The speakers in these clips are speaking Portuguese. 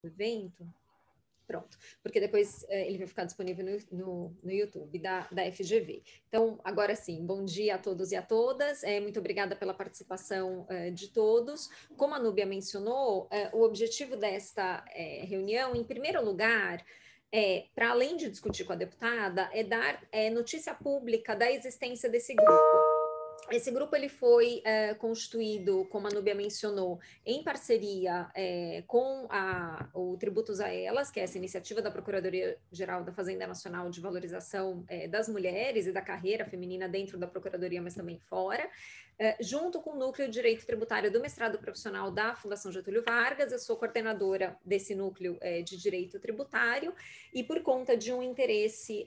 o evento. Pronto, porque depois ele vai ficar disponível no YouTube da FGV. Então, agora sim, bom dia a todos e a todas, muito obrigada pela participação de todos. Como a Núbia mencionou, o objetivo desta reunião, em primeiro lugar, para além de discutir com a deputada, é dar notícia pública da existência desse grupo. Esse grupo ele foi constituído, como a Núbia mencionou, em parceria com o Tributos a Elas, que é essa iniciativa da Procuradoria-Geral da Fazenda Nacional de Valorização das Mulheres e da carreira feminina dentro da Procuradoria, mas também fora, junto com o Núcleo de Direito Tributário do Mestrado Profissional da Fundação Getúlio Vargas. Eu sou coordenadora desse núcleo de Direito Tributário e, por conta de um interesse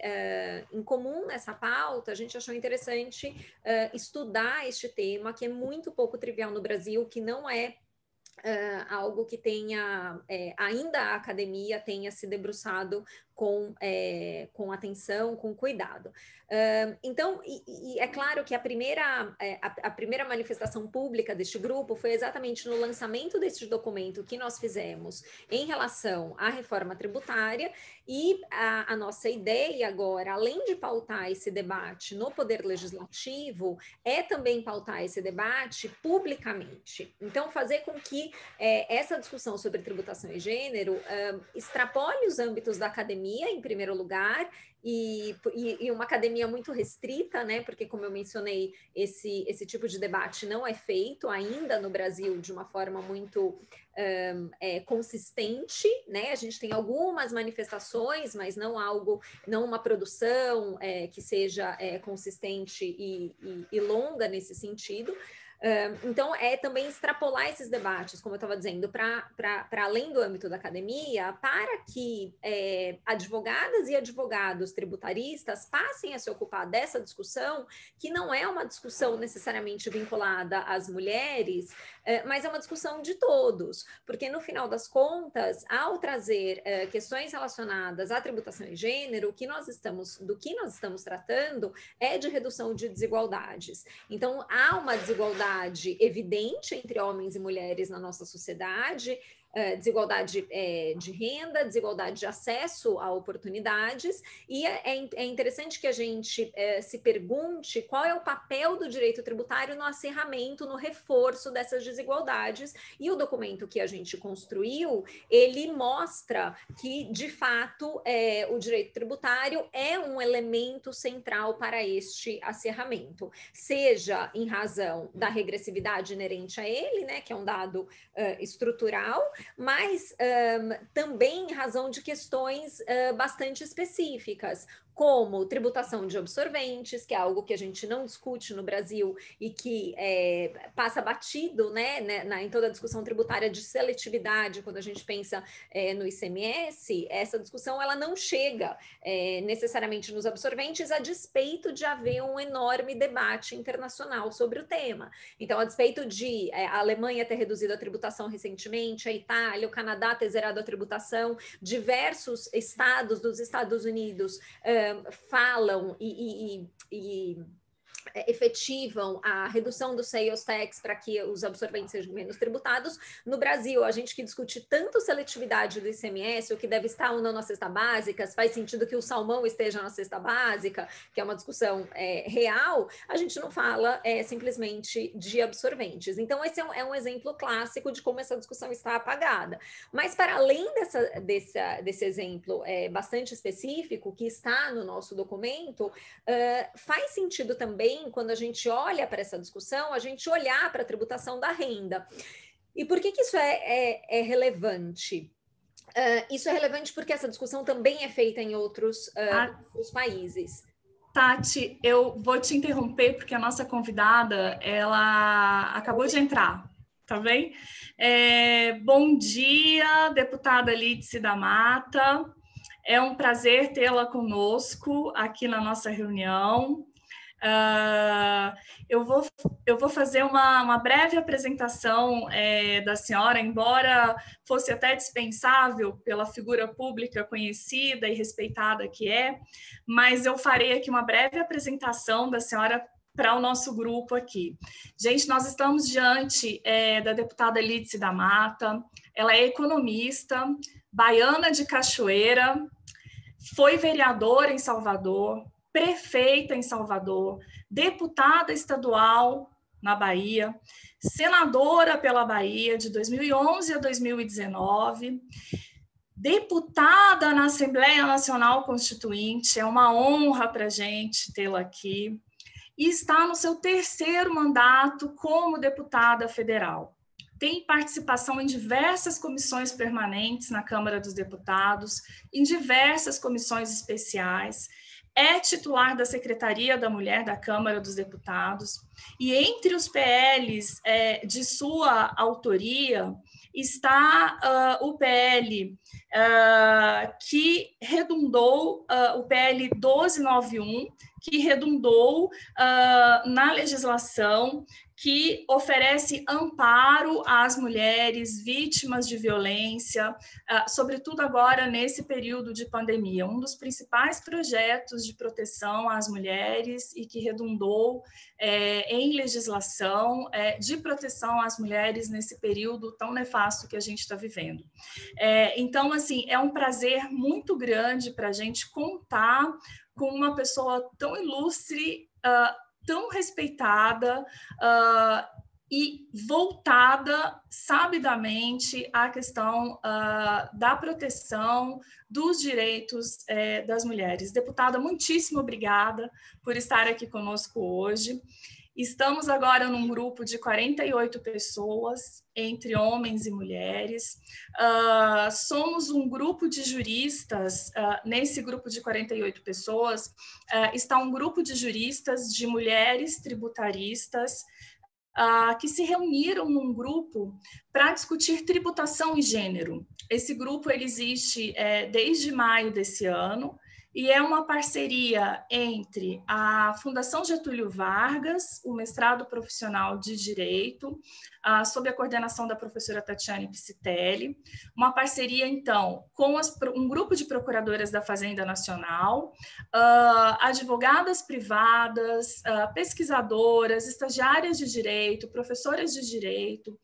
em comum nessa pauta, a gente achou interessante estudar este tema, que é muito pouco trivial no Brasil, que não é algo que tenha, ainda a academia tenha se debruçado com atenção, com cuidado. Então, é claro que a primeira manifestação pública deste grupo foi exatamente no lançamento deste documento que nós fizemos em relação à reforma tributária, e a nossa ideia agora, além de pautar esse debate no Poder Legislativo, é também pautar esse debate publicamente. Então, fazer com que essa discussão sobre tributação e gênero extrapole os âmbitos da academia, em primeiro lugar, e uma academia muito restrita, né? Porque, como eu mencionei, esse tipo de debate não é feito ainda no Brasil de uma forma muito consistente, né? A gente tem algumas manifestações, mas não uma produção que seja consistente e longa nesse sentido. Então, também extrapolar esses debates, como eu estava dizendo, para além do âmbito da academia, para que advogadas e advogados tributaristas passem a se ocupar dessa discussão, que não é uma discussão necessariamente vinculada às mulheres, mas é uma discussão de todos, porque, no final das contas, ao trazer questões relacionadas à tributação e gênero, do que nós estamos tratando é de redução de desigualdades. Então, há uma desigualdade evidente entre homens e mulheres na nossa sociedade, desigualdade de renda, desigualdade de acesso a oportunidades, e é interessante que a gente se pergunte qual é o papel do direito tributário no acerramento, no reforço dessas desigualdades, e o documento que a gente construiu, ele mostra que, de fato, o direito tributário é um elemento central para este acerramento, seja em razão da regressividade inerente a ele, né, que é um dado estrutural, mas também em razão de questões bastante específicas, como tributação de absorventes, que é algo que a gente não discute no Brasil e que passa batido, né, em toda a discussão tributária de seletividade, quando a gente pensa no ICMS, essa discussão ela não chega necessariamente nos absorventes, a despeito de haver um enorme debate internacional sobre o tema. Então, a despeito de a Alemanha ter reduzido a tributação recentemente, a Itália, o Canadá ter zerado a tributação, diversos estados dos Estados Unidos falam e efetivam a redução do sales tax para que os absorventes sejam menos tributados. No Brasil, a gente que discute tanto seletividade do ICMS, o que deve estar ou não na cesta básica, se faz sentido que o salmão esteja na cesta básica, que é uma discussão real, a gente não fala simplesmente de absorventes. Então, esse é um exemplo clássico de como essa discussão está apagada. Mas, para além desse exemplo bastante específico que está no nosso documento, faz sentido também, quando a gente olha para essa discussão, a gente olhar para a tributação da renda. E por que isso é relevante? Isso é relevante porque essa discussão também é feita em outros países. Tati, eu vou te interromper porque a nossa convidada, ela acabou de entrar, tá bem? Bom dia, deputada Lídice da Mata. É um prazer tê-la conosco aqui na nossa reunião. Eu vou fazer uma breve apresentação da senhora, embora fosse até dispensável pela figura pública conhecida e respeitada que mas eu farei aqui uma breve apresentação da senhora para o nosso grupo aqui. Gente, nós estamos diante da deputada Lídice da Mata. Ela é economista, baiana de Cachoeira, foi vereadora em Salvador, prefeita em Salvador, deputada estadual na Bahia, senadora pela Bahia de 2011 a 2019, deputada na Assembleia Nacional Constituinte, é uma honra para a gente tê-la aqui, e está no seu 3º mandato como deputada federal. Tem participação em diversas comissões permanentes na Câmara dos Deputados, em diversas comissões especiais, é titular da Secretaria da Mulher da Câmara dos Deputados, e entre os PLs de sua autoria está o PL que redundou, o PL 1291, que redundou na legislação que oferece amparo às mulheres vítimas de violência, sobretudo agora nesse período de pandemia. Um dos principais projetos de proteção às mulheres e que redundou em legislação de proteção às mulheres nesse período tão nefasto que a gente está vivendo. Então, assim, é um prazer muito grande para a gente contar com uma pessoa tão ilustre, tão respeitada e voltada sabidamente à questão da proteção dos direitos das mulheres. Deputada, muitíssimo obrigada por estar aqui conosco hoje. Estamos agora num grupo de 48 pessoas, entre homens e mulheres. Somos um grupo de juristas. Nesse grupo de 48 pessoas, está um grupo de juristas, de mulheres tributaristas, que se reuniram num grupo para discutir tributação e gênero. Esse grupo ele existe desde maio desse ano, e é uma parceria entre a Fundação Getúlio Vargas, o mestrado profissional de Direito, sob a coordenação da professora Tatiane Piscitelli, uma parceria, então, com um grupo de procuradoras da Fazenda Nacional, advogadas privadas, pesquisadoras, estagiárias de direito, professoras de direito.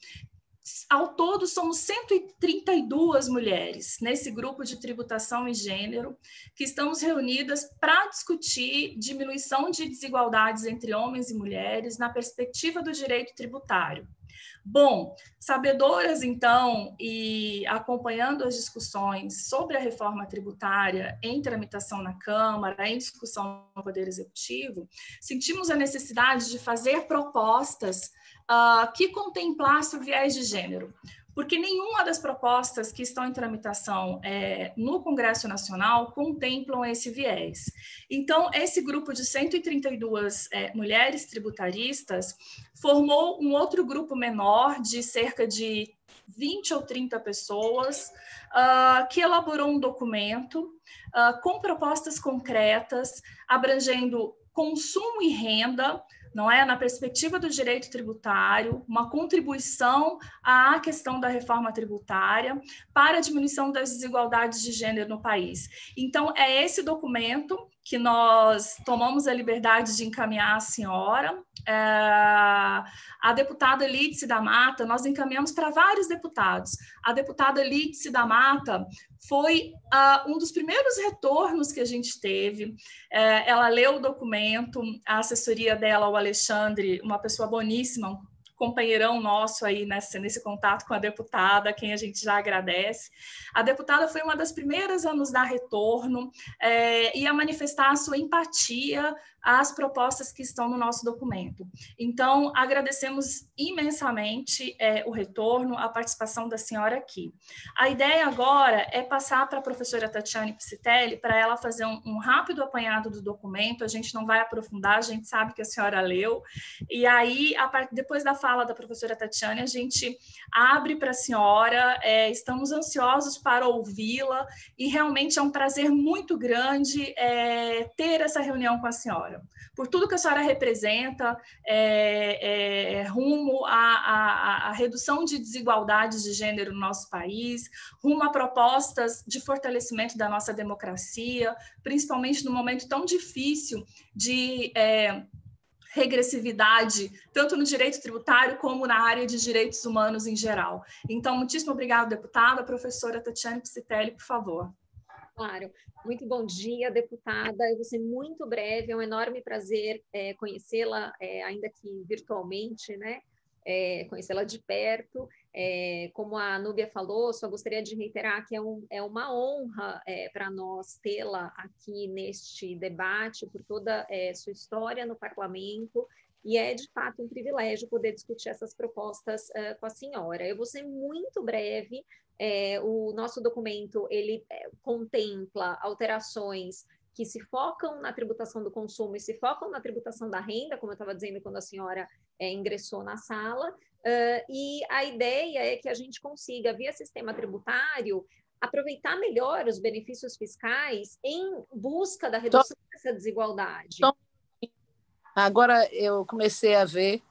Ao todo, somos 132 mulheres nesse grupo de tributação e gênero, que estamos reunidas para discutir diminuição de desigualdades entre homens e mulheres na perspectiva do direito tributário. Bom, sabedoras, então, e acompanhando as discussões sobre a reforma tributária em tramitação na Câmara, em discussão no Poder Executivo, sentimos a necessidade de fazer propostas que contemplassem o viés de gênero, porque nenhuma das propostas que estão em tramitação no Congresso Nacional contemplam esse viés. Então, esse grupo de 132 mulheres tributaristas formou um outro grupo menor de cerca de 20 ou 30 pessoas que elaborou um documento com propostas concretas, abrangendo consumo e renda, não é? Na perspectiva do direito tributário, uma contribuição à questão da reforma tributária para a diminuição das desigualdades de gênero no país. Então, é esse documento que nós tomamos a liberdade de encaminhar à senhora. A deputada Lídice da Mata, nós encaminhamos para vários deputados. A deputada Lídice da Mata foi um dos primeiros retornos que a gente teve. Ela leu o documento, a assessoria dela, o Alexandre, uma pessoa boníssima, um companheirão nosso aí nesse contato com a deputada, a quem a gente já agradece. A deputada foi uma das primeiras a nos dar retorno e a manifestar a sua empatia às propostas que estão no nosso documento. Então, agradecemos imensamente o retorno, a participação da senhora aqui. A ideia agora é passar para a professora Tatiane Piscitelli para ela fazer um rápido apanhado do documento. A gente não vai aprofundar, a gente sabe que a senhora leu, e aí, depois da fala da professora Tatiane, a gente abre para a senhora, estamos ansiosos para ouvi-la, e realmente é um prazer muito grande ter essa reunião com a senhora, por tudo que a senhora representa, rumo à redução de desigualdades de gênero no nosso país, rumo a propostas de fortalecimento da nossa democracia, principalmente no momento tão difícil de regressividade, tanto no direito tributário como na área de direitos humanos em geral. Então, muitíssimo obrigada, deputada. Professora Tatiane Psitelli, por favor. Claro. Muito bom dia, deputada. Eu vou ser muito breve, é um enorme prazer conhecê-la, ainda que virtualmente, né? Conhecê-la de perto. Como a Núbia falou, só gostaria de reiterar que é uma honra para nós tê-la aqui neste debate, por toda sua história no parlamento, e é de fato um privilégio poder discutir essas propostas com a senhora. Eu vou ser muito breve. O nosso documento ele contempla alterações que se focam na tributação do consumo e se focam na tributação da renda, como eu estava dizendo quando a senhora ingressou na sala, e a ideia é que a gente consiga, via sistema tributário, aproveitar melhor os benefícios fiscais em busca da redução dessa desigualdade. Agora eu comecei a ver,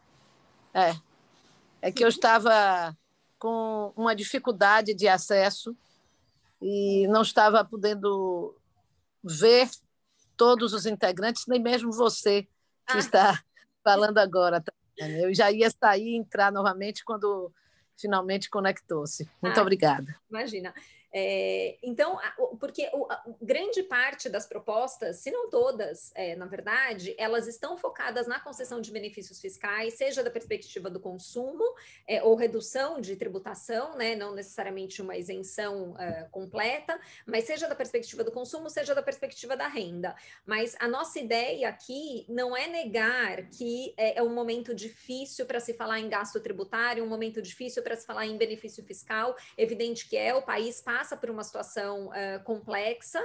que eu estava com uma dificuldade de acesso e não estava podendo ver todos os integrantes, nem mesmo você que está falando agora. Eu já ia sair e entrar novamente quando finalmente conectou-se. Muito obrigada. Imagina. Então, porque grande parte das propostas, se não todas, na verdade, elas estão focadas na concessão de benefícios fiscais, seja da perspectiva do consumo ou redução de tributação, né, não necessariamente uma isenção completa, mas seja da perspectiva do consumo, seja da perspectiva da renda. Mas a nossa ideia aqui não é negar que é um momento difícil para se falar em gasto tributário, um momento difícil para se falar em benefício fiscal. Evidente que o país passa por uma situação complexa,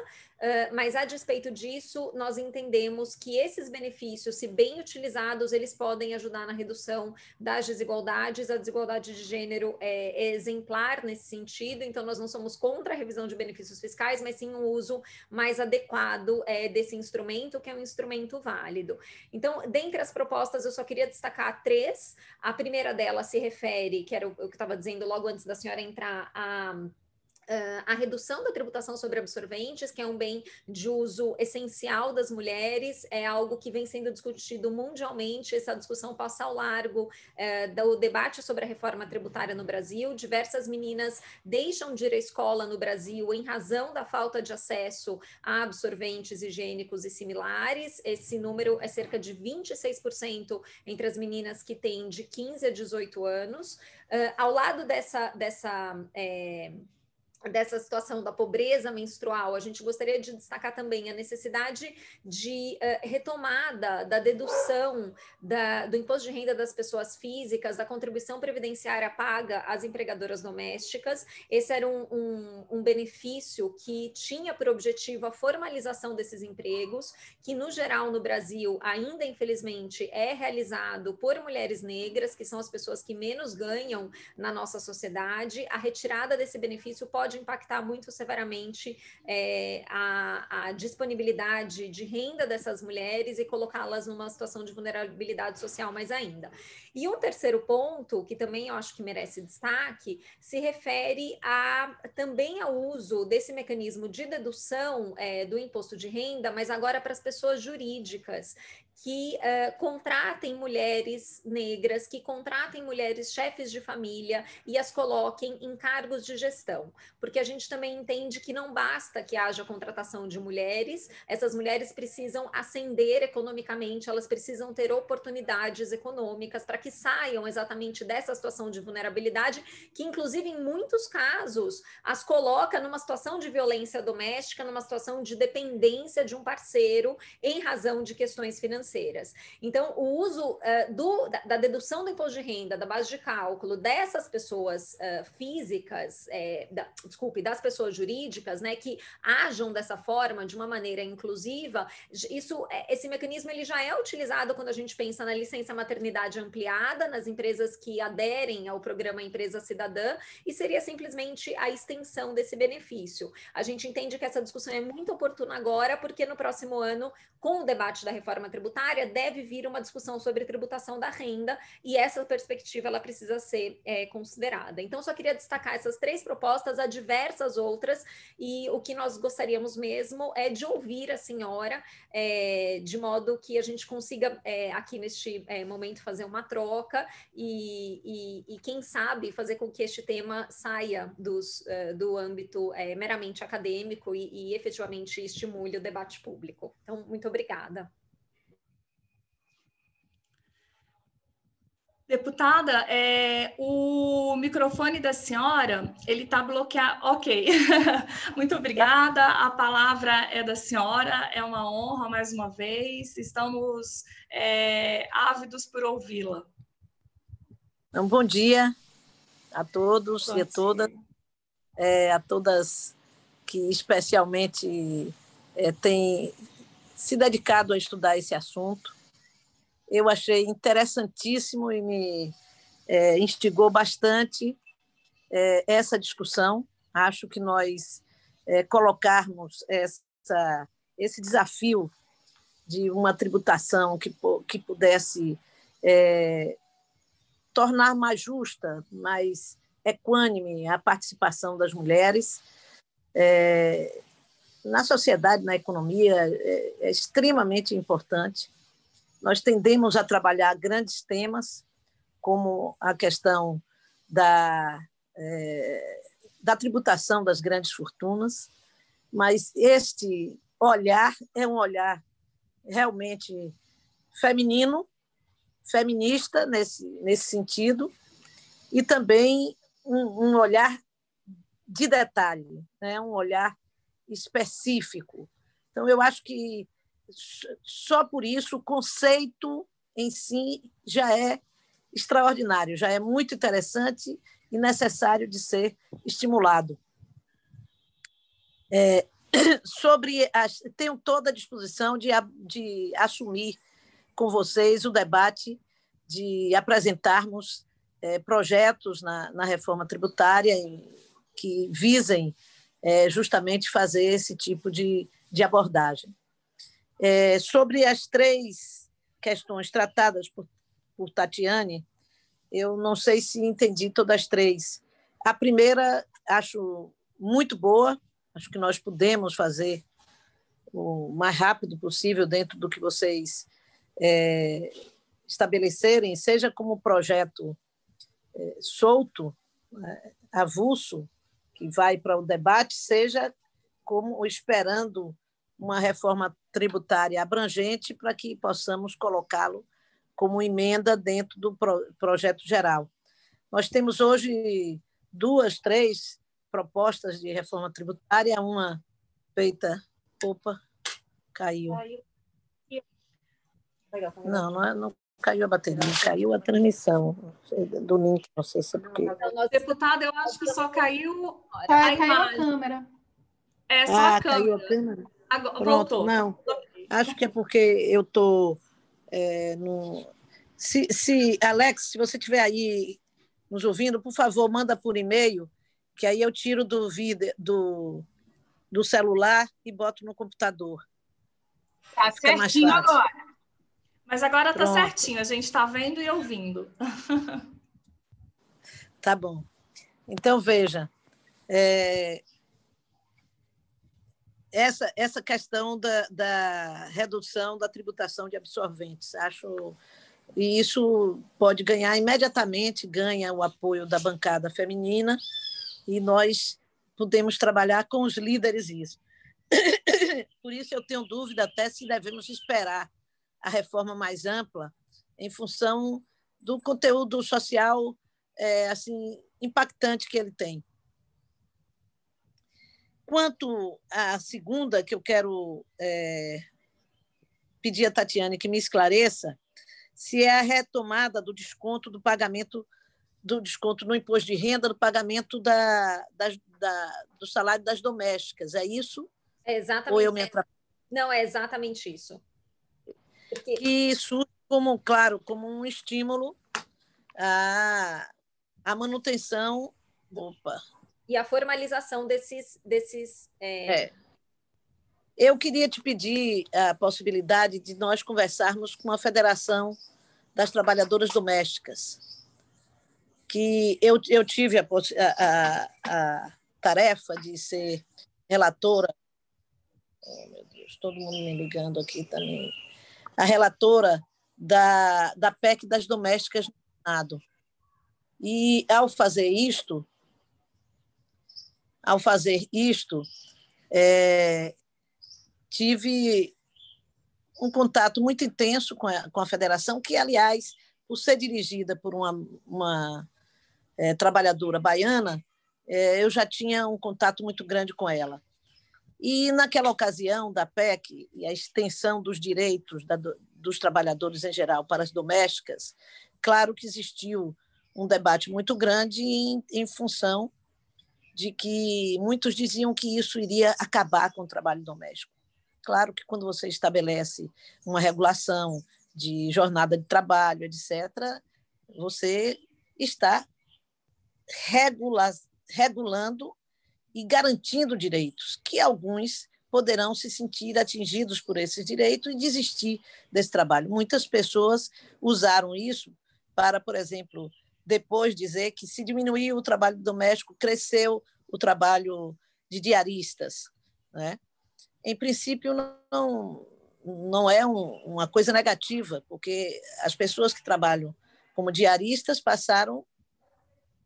mas a despeito disso, nós entendemos que esses benefícios, se bem utilizados, eles podem ajudar na redução das desigualdades. A desigualdade de gênero é exemplar nesse sentido, então nós não somos contra a revisão de benefícios fiscais, mas sim um uso mais adequado desse instrumento, que é um instrumento válido. Então, dentre as propostas, eu só queria destacar 3. A primeira delas se refere, que era o que eu estava dizendo logo antes da senhora entrar, a redução da tributação sobre absorventes, que é um bem de uso essencial das mulheres, é algo que vem sendo discutido mundialmente. Essa discussão passa ao largo do debate sobre a reforma tributária no Brasil. Diversas meninas deixam de ir à escola no Brasil em razão da falta de acesso a absorventes higiênicos e similares. Esse número é cerca de 26% entre as meninas que têm de 15 a 18 anos. Ao lado dessa situação da pobreza menstrual, a gente gostaria de destacar também a necessidade de retomada da dedução do imposto de renda das pessoas físicas, da contribuição previdenciária paga às empregadoras domésticas. Esse era um benefício que tinha por objetivo a formalização desses empregos, que no geral no Brasil ainda infelizmente é realizado por mulheres negras, que são as pessoas que menos ganham na nossa sociedade. A retirada desse benefício pode impactar muito severamente a disponibilidade de renda dessas mulheres e colocá-las numa situação de vulnerabilidade social mais ainda. E um terceiro ponto, que também eu acho que merece destaque, se refere também ao uso desse mecanismo de dedução do imposto de renda, mas agora para as pessoas jurídicas que contratem mulheres negras, que contratem mulheres chefes de família e as coloquem em cargos de gestão, porque a gente também entende que não basta que haja contratação de mulheres, essas mulheres precisam ascender economicamente, elas precisam ter oportunidades econômicas para que saiam exatamente dessa situação de vulnerabilidade, que inclusive em muitos casos as coloca numa situação de violência doméstica, numa situação de dependência de um parceiro em razão de questões financeiras. Então, o uso da dedução do imposto de renda, da base de cálculo dessas pessoas físicas, das pessoas jurídicas, né, que ajam dessa forma, de uma maneira inclusiva, esse mecanismo ele já é utilizado quando a gente pensa na licença maternidade ampliada, nas empresas que aderem ao programa Empresa Cidadã, e seria simplesmente a extensão desse benefício. A gente entende que essa discussão é muito oportuna agora, porque no próximo ano, com o debate da reforma tributária, tributária, deve vir uma discussão sobre tributação da renda, e essa perspectiva ela precisa ser considerada. Então, só queria destacar essas 3 propostas, há diversas outras, e o que nós gostaríamos mesmo é de ouvir a senhora, de modo que a gente consiga, aqui neste momento, fazer uma troca e quem sabe, fazer com que este tema saia do âmbito meramente acadêmico e efetivamente estimule o debate público. Então, muito obrigada. Deputada, o microfone da senhora, ele está bloqueado. Ok, muito obrigada. A palavra é da senhora, é uma honra mais uma vez. Estamos ávidos por ouvi-la. Então, bom dia a todos e a todas, a todas que especialmente têm se dedicado a estudar esse assunto. Eu achei interessantíssimo e me instigou bastante essa discussão. Acho que nós colocarmos esse desafio de uma tributação que pudesse tornar mais justa, mais equânime a participação das mulheres na sociedade, na economia, é extremamente importante. Nós tendemos a trabalhar grandes temas, como a questão da tributação das grandes fortunas, mas este olhar é um olhar realmente feminino, feminista nesse sentido, e também um olhar de detalhe, né? Um olhar específico. Então, eu acho que só por isso o conceito em si já é extraordinário, já é muito interessante e necessário de ser estimulado. Tenho toda a disposição de assumir com vocês o debate, de apresentarmos projetos na reforma tributária que visem justamente fazer esse tipo de abordagem. Sobre as 3 questões tratadas por Tatiane, eu não sei se entendi todas as 3. A primeira, acho muito boa, acho que nós podemos fazer o mais rápido possível dentro do que vocês estabelecerem, seja como projeto solto, avulso, que vai para o debate, seja como esperando uma reforma tributária abrangente para que possamos colocá-lo como emenda dentro do projeto geral. Nós temos hoje 2, 3 propostas de reforma tributária, uma feita... Opa, caiu. Não caiu a bateria, caiu a transmissão do link, não sei se é porque... Deputada, eu acho que só caiu caiu a câmera. Só a câmera. Caiu a câmera? Agora, pronto, voltou. Não, acho que é porque eu estou... Alex, se você estiver aí nos ouvindo, por favor, manda por e-mail, que aí eu tiro do celular e boto no computador. Tá certinho agora. Mas agora está certinho, a gente está vendo e ouvindo. Tá bom. Então, veja, essa questão da redução da tributação de absorventes, acho, e isso pode ganhar imediatamente, ganha o apoio da bancada feminina, e nós podemos trabalhar com os líderes isso. Por isso eu tenho dúvida até se devemos esperar a reforma mais ampla em função do conteúdo social assim, impactante que ele tem. Quanto à segunda, que eu quero pedir a Tatiane que me esclareça, se é a retomada do desconto do pagamento do desconto no imposto de renda, do pagamento do salário das domésticas. É isso? É exatamente. Ou eu me atrapalho? Não, é exatamente isso. Porque... Que surge como, claro, como um estímulo à manutenção... Opa! E a formalização desses Eu queria te pedir a possibilidade de nós conversarmos com a Federação das Trabalhadoras Domésticas, que eu tive a tarefa de ser relatora. Oh, meu Deus, todo mundo me ligando aqui também. A relatora da PEC das domésticas no Senado. E, ao fazer isto, tive um contato muito intenso com a federação, que, aliás, por ser dirigida por uma trabalhadora baiana, eu já tinha um contato muito grande com ela. E, naquela ocasião da PEC e a extensão dos direitos dos trabalhadores em geral para as domésticas, claro que existiu um debate muito grande em função de que muitos diziam que isso iria acabar com o trabalho doméstico. Claro que quando você estabelece uma regulação de jornada de trabalho, etc., você está regulando e garantindo direitos, que alguns poderão se sentir atingidos por esses direitos e desistir desse trabalho. Muitas pessoas usaram isso para, por exemplo, depois dizer que, se diminuiu o trabalho doméstico, cresceu o trabalho de diaristas, né? Em princípio, não é uma coisa negativa, porque as pessoas que trabalham como diaristas passaram,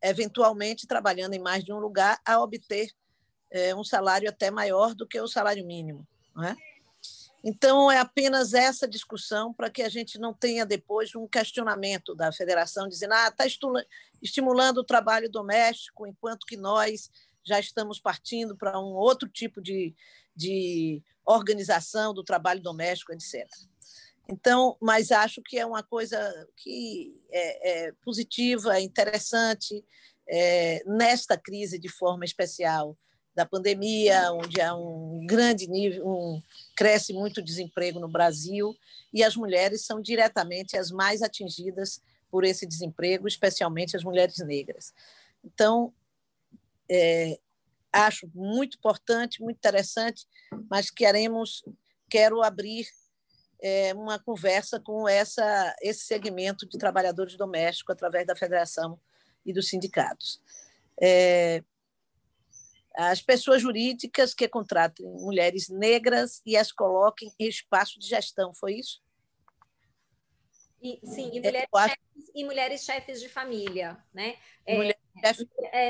eventualmente, trabalhando em mais de um lugar, a obter um salário até maior do que o salário mínimo, não é? Então, é apenas essa discussão para que a gente não tenha depois um questionamento da federação dizendo está estimulando o trabalho doméstico, enquanto que nós já estamos partindo para um outro tipo de organização do trabalho doméstico, etc. Então, mas acho que é uma coisa que é positiva, é interessante, nesta crise de forma especial da pandemia, onde há um grande nível, cresce muito o desemprego no Brasil, e as mulheres são diretamente as mais atingidas por esse desemprego, especialmente as mulheres negras. Então, acho muito importante, muito interessante, mas quero abrir uma conversa com esse segmento de trabalhadores domésticos através da federação e dos sindicatos. As pessoas jurídicas que contratem mulheres negras e as coloquem em espaço de gestão, foi isso? Sim, e mulheres chefes de família, né?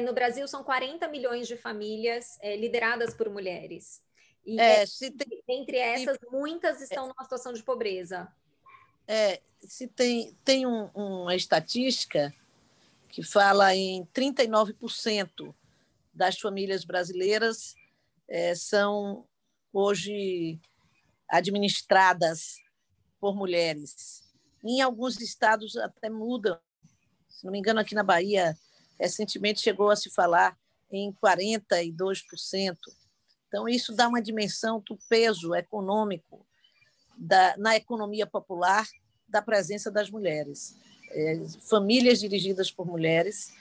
No Brasil, são 40 milhões de famílias lideradas por mulheres. E entre essas, muitas estão numa situação de pobreza. Tem uma estatística que fala em 39% das famílias brasileiras são hoje administradas por mulheres. Em alguns estados até mudam. Se não me engano, aqui na Bahia, recentemente chegou a se falar em 42%. Então, isso dá uma dimensão do peso econômico na economia popular da presença das mulheres. Famílias dirigidas por mulheres,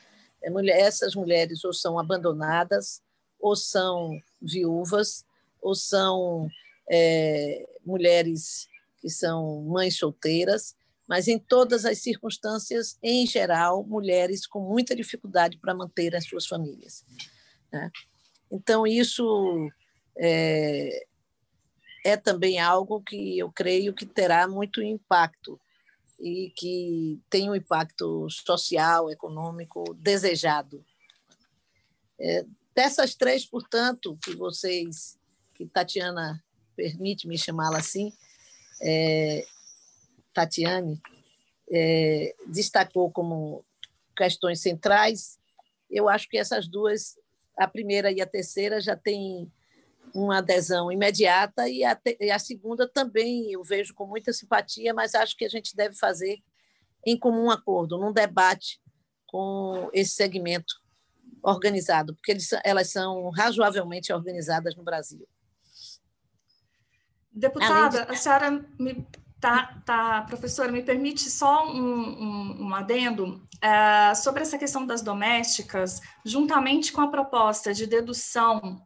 essas mulheres ou são abandonadas, ou são viúvas, ou são mulheres que são mães solteiras, mas, em todas as circunstâncias, em geral, mulheres com muita dificuldade para manter as suas famílias, né? Então, isso é também algo que eu creio que terá muito impacto e que tem um impacto social, econômico desejado. Dessas três, portanto, que Tatiana permite-me chamá-la assim, Tatiane, destacou como questões centrais, eu acho que essas duas, a primeira e a terceira, já têm uma adesão imediata, e a segunda também eu vejo com muita simpatia, mas acho que a gente deve fazer em comum acordo, num debate com esse segmento organizado, porque elas são razoavelmente organizadas no Brasil. Deputada, a senhora professora, me permite só um adendo sobre essa questão das domésticas, juntamente com a proposta de dedução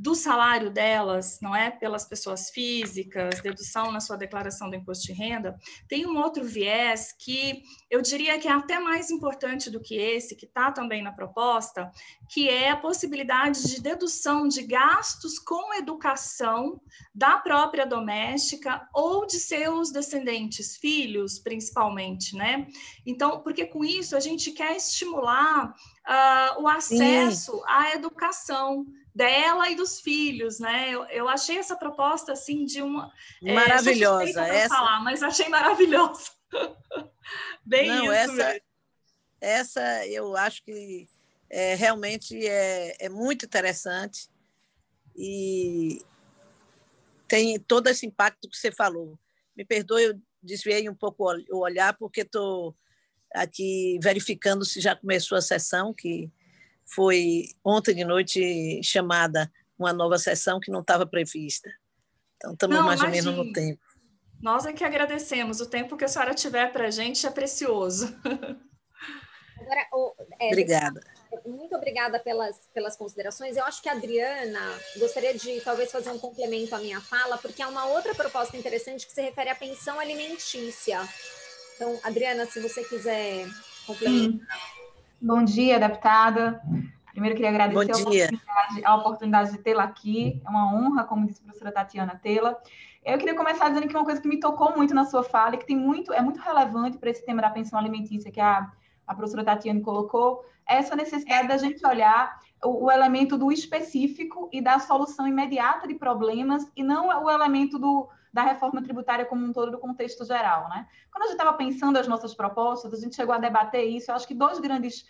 do salário delas, não é? Pelas pessoas físicas, dedução na sua declaração do imposto de renda, tem um outro viés que eu diria que é até mais importante do que esse, que está também na proposta, que é a possibilidade de dedução de gastos com educação da própria doméstica ou de seus descendentes, filhos, principalmente, né? Então, porque com isso a gente quer estimular o acesso à educação dela e dos filhos, né? Eu achei essa proposta, assim, de uma... Maravilhosa. Falar, mas achei maravilhosa. Bem Não, isso mesmo. Essa eu acho que realmente é muito interessante e tem todo esse impacto que você falou. Me perdoe, eu desviei um pouco o olhar, porque estou aqui verificando se já começou a sessão, que foi ontem de noite chamada uma nova sessão que não estava prevista. Então, estamos mais ou menos no tempo. Nós é que agradecemos. O tempo que a senhora tiver para a gente é precioso. Agora, obrigada. Muito obrigada pelas considerações. Eu acho que a Adriana gostaria de talvez fazer um complemento à minha fala, porque há uma outra proposta interessante que se refere à pensão alimentícia. Então, Adriana, se você quiser complementar. Bom dia, deputada. Primeiro, queria agradecer a oportunidade de tê-la aqui. É uma honra, como disse a professora Tatiana, tê-la. Eu queria começar dizendo que uma coisa que me tocou muito na sua fala e que é muito relevante para esse tema da pensão alimentícia que a professora Tatiana colocou, é essa necessidade da gente olhar o elemento do específico e da solução imediata de problemas e não o elemento da reforma tributária como um todo, do contexto geral, né? Quando a gente estava pensando as nossas propostas, a gente chegou a debater isso. Eu acho que dois grandes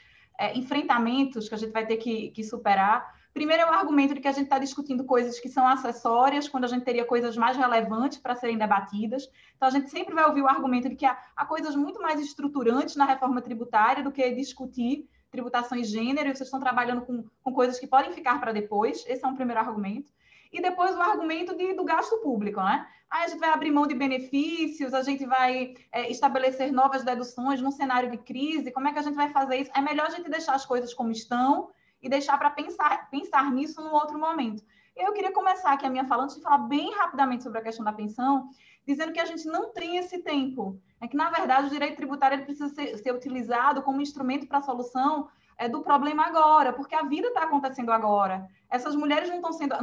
enfrentamentos que a gente vai ter que superar. Primeiro é o argumento de que a gente está discutindo coisas que são acessórias, quando a gente teria coisas mais relevantes para serem debatidas. Então, a gente sempre vai ouvir o argumento de que há coisas muito mais estruturantes na reforma tributária do que discutir tributação e gênero, e vocês estão trabalhando com coisas que podem ficar para depois. Esse é um primeiro argumento. E depois o argumento do gasto público, né? Aí a gente vai abrir mão de benefícios, a gente vai estabelecer novas deduções num cenário de crise. Como é que a gente vai fazer isso? É melhor a gente deixar as coisas como estão e deixar para pensar nisso num outro momento. Eu queria começar aqui a minha fala, antes de falar bem rapidamente sobre a questão da pensão, dizendo que a gente não tem esse tempo. É que, na verdade, o direito tributário ele precisa ser utilizado como instrumento para a solução do problema agora, porque a vida está acontecendo agora. Essas mulheres não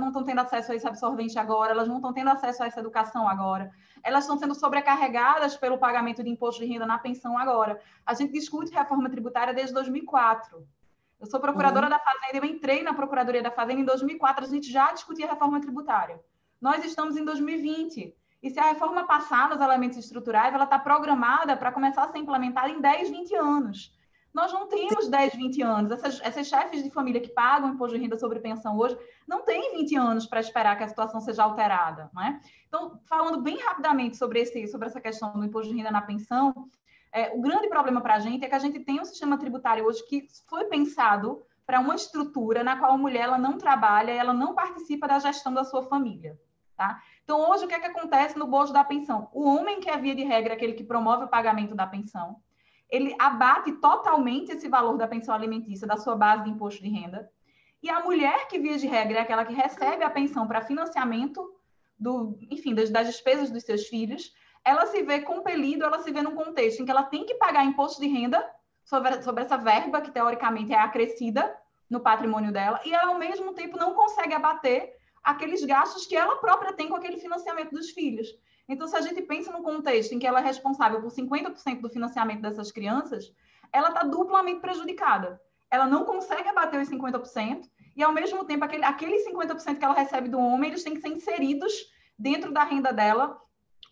estão tendo acesso a esse absorvente agora, elas não estão tendo acesso a essa educação agora, elas estão sendo sobrecarregadas pelo pagamento de imposto de renda na pensão agora. A gente discute reforma tributária desde 2004. Eu sou procuradora da Fazenda, eu entrei na Procuradoria da Fazenda em 2004, a gente já discutia reforma tributária. Nós estamos em 2020, e se a reforma passar nos elementos estruturais, ela está programada para começar a ser implementada em 10, 20 anos. Nós não temos 10, 20 anos. Essas chefes de família que pagam imposto de renda sobre pensão hoje não têm 20 anos para esperar que a situação seja alterada, não é? Então, falando bem rapidamente sobre essa questão do imposto de renda na pensão, o grande problema para a gente é que a gente tem um sistema tributário hoje que foi pensado para uma estrutura na qual a mulher ela não trabalha, ela não participa da gestão da sua família. Tá? Então, hoje, o que é que acontece no bojo da pensão? O homem, que é, via de regra, aquele que promove o pagamento da pensão, ele abate totalmente esse valor da pensão alimentícia da sua base de imposto de renda. E a mulher, que, via de regra, é aquela que recebe a pensão para financiamento das despesas dos seus filhos, ela se vê compelida, ela se vê num contexto em que ela tem que pagar imposto de renda sobre essa verba, que teoricamente é acrescida no patrimônio dela, e ela, ao mesmo tempo, não consegue abater aqueles gastos que ela própria tem com aquele financiamento dos filhos. Então, se a gente pensa num contexto em que ela é responsável por 50% do financiamento dessas crianças, ela está duplamente prejudicada. Ela não consegue abater os 50%, e, ao mesmo tempo, aqueles 50% que ela recebe do homem, eles têm que ser inseridos dentro da renda dela,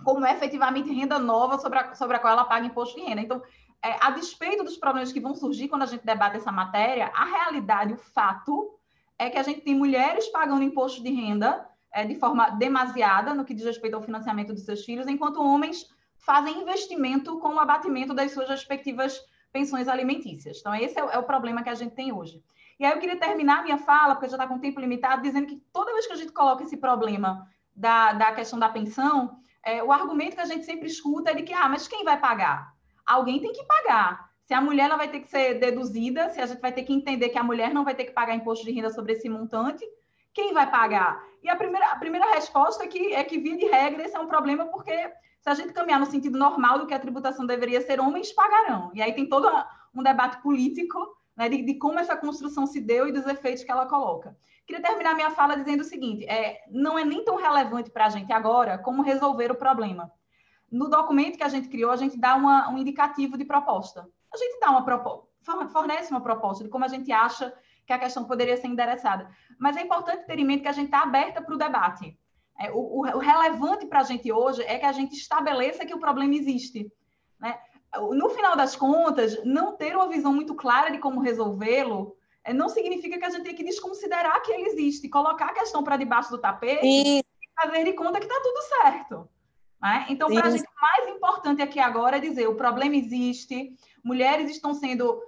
como efetivamente renda nova sobre a qual ela paga imposto de renda. Então, a despeito dos problemas que vão surgir quando a gente debate essa matéria, a realidade, o fato, é que a gente tem mulheres pagando imposto de renda de forma demasiada no que diz respeito ao financiamento dos seus filhos, enquanto homens fazem investimento com o abatimento das suas respectivas pensões alimentícias. Então, esse é o problema que a gente tem hoje. E aí eu queria terminar a minha fala, porque já está com tempo limitado, dizendo que toda vez que a gente coloca esse problema da questão da pensão, o argumento que a gente sempre escuta é de que, mas quem vai pagar? Alguém tem que pagar. Se a mulher ela vai ter que ser deduzida, se a gente vai ter que entender que a mulher não vai ter que pagar imposto de renda sobre esse montante, Quem vai pagar? E a primeira resposta é que, via de regra, esse é um problema, porque se a gente caminhar no sentido normal do que a tributação deveria ser, homens pagarão. E aí tem todo um debate político, né, de como essa construção se deu e dos efeitos que ela coloca. Queria terminar minha fala dizendo o seguinte, não é nem tão relevante para a gente agora como resolver o problema. No documento que a gente criou, a gente dá um indicativo de proposta. A gente dá fornece uma proposta de como a gente acha que a questão poderia ser endereçada. Mas é importante ter em mente que a gente está aberta para o debate. O relevante para a gente hoje é que a gente estabeleça que o problema existe, né? No final das contas, não ter uma visão muito clara de como resolvê-lo não significa que a gente tem que desconsiderar que ele existe, colocar a questão para debaixo do tapete e fazer de conta que está tudo certo. Né? Então, para a gente, o mais importante aqui agora é dizer, o problema existe, mulheres estão sendo,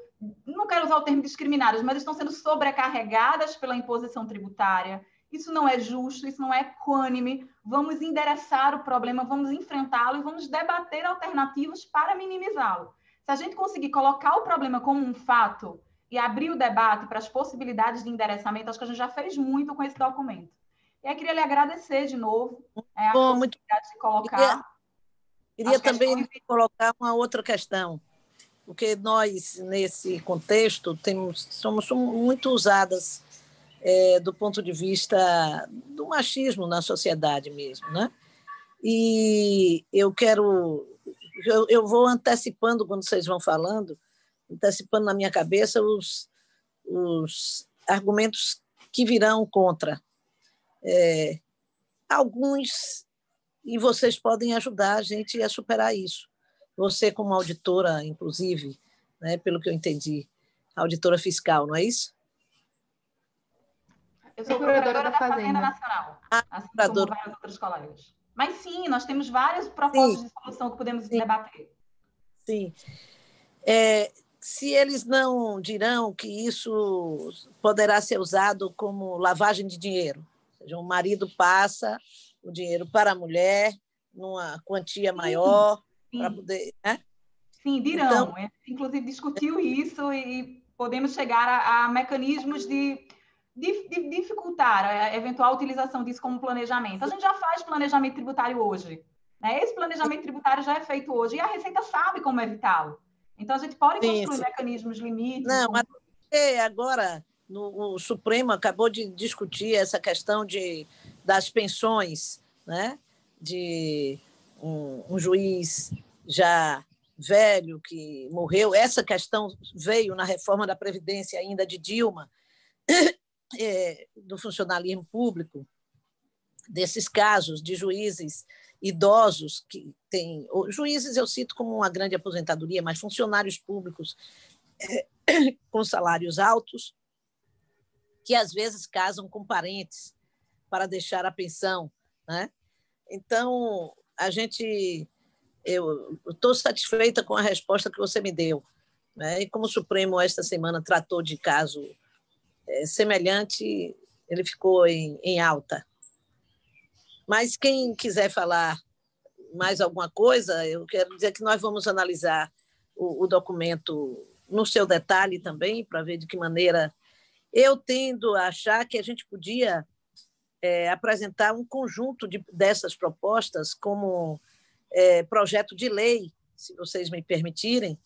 não quero usar o termo discriminadas, mas estão sendo sobrecarregadas pela imposição tributária. Isso não é justo, isso não é equânime. Vamos endereçar o problema, vamos enfrentá-lo e vamos debater alternativas para minimizá-lo. Se a gente conseguir colocar o problema como um fato e abrir o debate para as possibilidades de endereçamento, acho que a gente já fez muito com esse documento. E aí queria lhe agradecer de novo a possibilidade de colocar. Queria também colocar uma outra questão, porque nós, nesse contexto, somos muito usadas do ponto de vista do machismo na sociedade mesmo, né? E eu vou antecipando, quando vocês vão falando, antecipando na minha cabeça os argumentos que virão contra. Alguns, e vocês podem ajudar a gente a superar isso. Você, como auditora, inclusive, né, pelo que eu entendi, auditora fiscal, não é isso? Eu sou procuradora da Fazenda Nacional, assim como vários outros colegas. Mas sim, nós temos várias propostas de solução que podemos debater. Sim. Se eles não dirão que isso poderá ser usado como lavagem de dinheiro, ou seja, o marido passa o dinheiro para a mulher numa quantia maior para poder... Né? Sim, dirão. Então, inclusive, discutiu isso e podemos chegar a mecanismos de dificultar a eventual utilização disso como planejamento. A gente já faz planejamento tributário hoje. Né? Esse planejamento tributário já é feito hoje e a Receita sabe como evitá-lo. Então, a gente pode construir mecanismos limites. Não, mas agora o Supremo acabou de discutir essa questão das pensões, né? De um juiz já velho que morreu. Essa questão veio na reforma da Previdência ainda de Dilma, do funcionalismo público, desses casos de juízes idosos que têm... Juízes eu cito como uma grande aposentadoria, mas funcionários públicos com salários altos, que às vezes casam com parentes para deixar a pensão. Né? Então, eu estou satisfeita com a resposta que você me deu. Né? E como o Supremo, esta semana, tratou de caso semelhante, ele ficou em alta. Mas quem quiser falar mais alguma coisa, eu quero dizer que nós vamos analisar o documento no seu detalhe também, para ver de que maneira... Eu tendo a achar que a gente podia apresentar um conjunto dessas propostas como projeto de lei, se vocês me permitirem,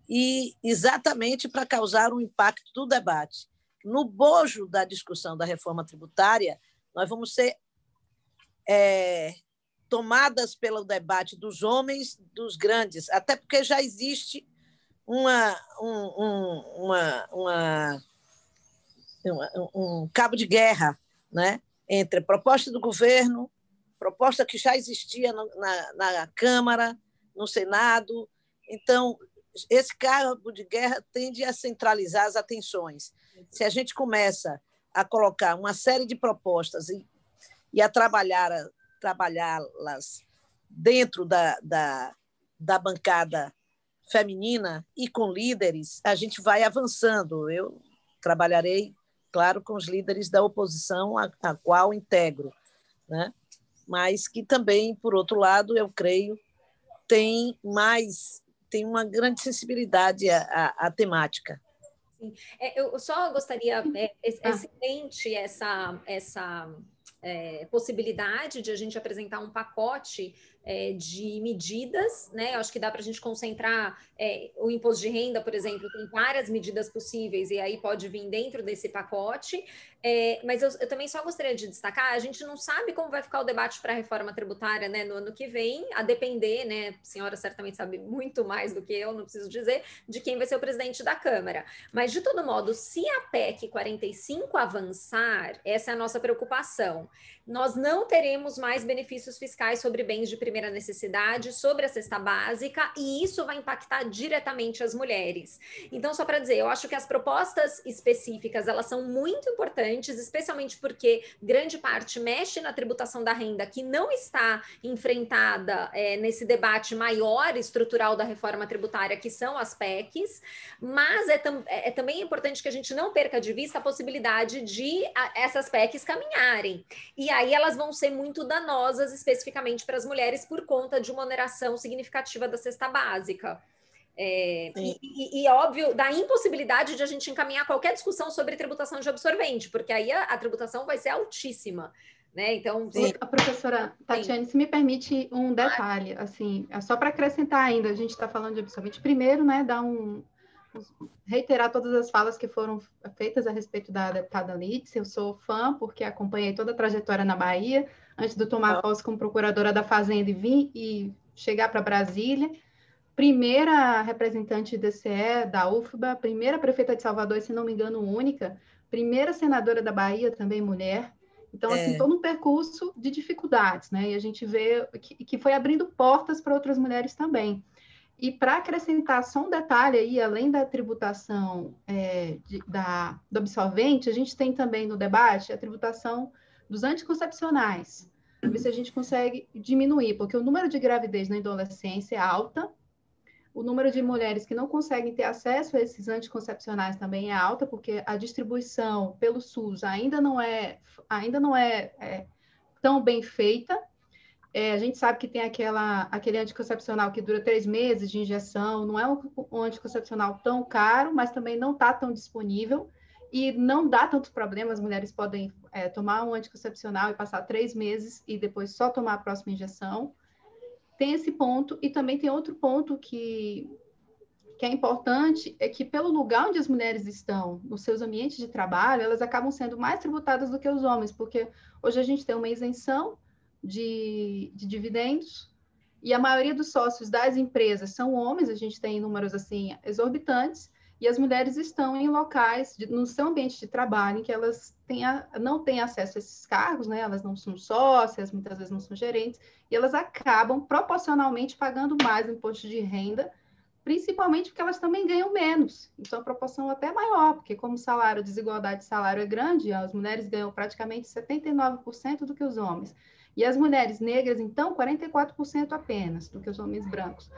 e exatamente para causar um impacto do debate. No bojo da discussão da reforma tributária, nós vamos ser tomadas pelo debate dos homens, dos grandes, até porque já existe um cabo de guerra, né, entre a proposta do governo, proposta que já existia na Câmara, no Senado. Então, esse cabo de guerra tende a centralizar as atenções. Se a gente começa a colocar uma série de propostas e a trabalhá-las dentro da bancada feminina e com líderes, a gente vai avançando. Eu trabalharei, claro, com os líderes da oposição a qual integro, né? Mas que também, por outro lado, eu creio, tem uma grande sensibilidade à temática. Sim. Eu só gostaria, excelente essa possibilidade de a gente apresentar um pacote de medidas, né? Eu acho que dá para a gente concentrar o imposto de renda, por exemplo, tem várias medidas possíveis e aí pode vir dentro desse pacote. Mas eu também só gostaria de destacar, a gente não sabe como vai ficar o debate para a reforma tributária, né, no ano que vem, a depender, né? A senhora certamente sabe muito mais do que eu, não preciso dizer, de quem vai ser o presidente da Câmara. Mas, de todo modo, se a PEC 45 avançar, essa é a nossa preocupação. Nós não teremos mais benefícios fiscais sobre bens de primeira necessidade, sobre a cesta básica, e isso vai impactar diretamente as mulheres. Então, só para dizer, eu acho que as propostas específicas, elas são muito importantes, especialmente porque grande parte mexe na tributação da renda, que não está enfrentada nesse debate maior estrutural da reforma tributária, que são as PECs, mas também importante que a gente não perca de vista a possibilidade de essas PECs caminharem. E aí elas vão ser muito danosas especificamente para as mulheres por conta de uma oneração significativa da cesta básica. E óbvio, da impossibilidade de a gente encaminhar qualquer discussão sobre tributação de absorvente, porque aí a tributação vai ser altíssima. Né? Então, a professora Tatiane, se me permite um detalhe, assim, só para acrescentar ainda, a gente está falando de absorvente. Primeiro, né, reiterar todas as falas que foram feitas a respeito da deputada Lídice. Eu sou fã, porque acompanhei toda a trajetória na Bahia, antes de tomar posse como procuradora da Fazenda e vir e chegar para Brasília. Primeira representante do DCE, da UFBA, primeira prefeita de Salvador, e, se não me engano, única, primeira senadora da Bahia, também mulher. Então, assim, todo um percurso de dificuldades, né? E a gente vê que foi abrindo portas para outras mulheres também. E para acrescentar só um detalhe aí, além da tributação do absorvente, a gente tem também no debate a tributação dos anticoncepcionais, para ver se a gente consegue diminuir, porque o número de gravidez na adolescência é alta, o número de mulheres que não conseguem ter acesso a esses anticoncepcionais também é alta, porque a distribuição pelo SUS ainda não é tão bem feita. A gente sabe que tem aquele anticoncepcional que dura 3 meses de injeção, não é um anticoncepcional tão caro, mas também não está tão disponível e não dá tantos problemas. As mulheres podem tomar um anticoncepcional e passar 3 meses e depois só tomar a próxima injeção. Tem esse ponto, e também tem outro ponto que é importante, é que pelo lugar onde as mulheres estão, nos seus ambientes de trabalho, elas acabam sendo mais tributadas do que os homens, porque hoje a gente tem uma isenção de dividendos, e a maioria dos sócios das empresas são homens, a gente tem números assim exorbitantes, e as mulheres estão em locais, no seu ambiente de trabalho, em que elas não têm acesso a esses cargos, né? Elas não são sócias, muitas vezes não são gerentes, e elas acabam proporcionalmente pagando mais imposto de renda, principalmente porque elas também ganham menos. Então, a proporção até é maior, porque como a desigualdade de salário é grande, as mulheres ganham praticamente 79% do que os homens. E as mulheres negras, então, 44% apenas do que os homens brancos.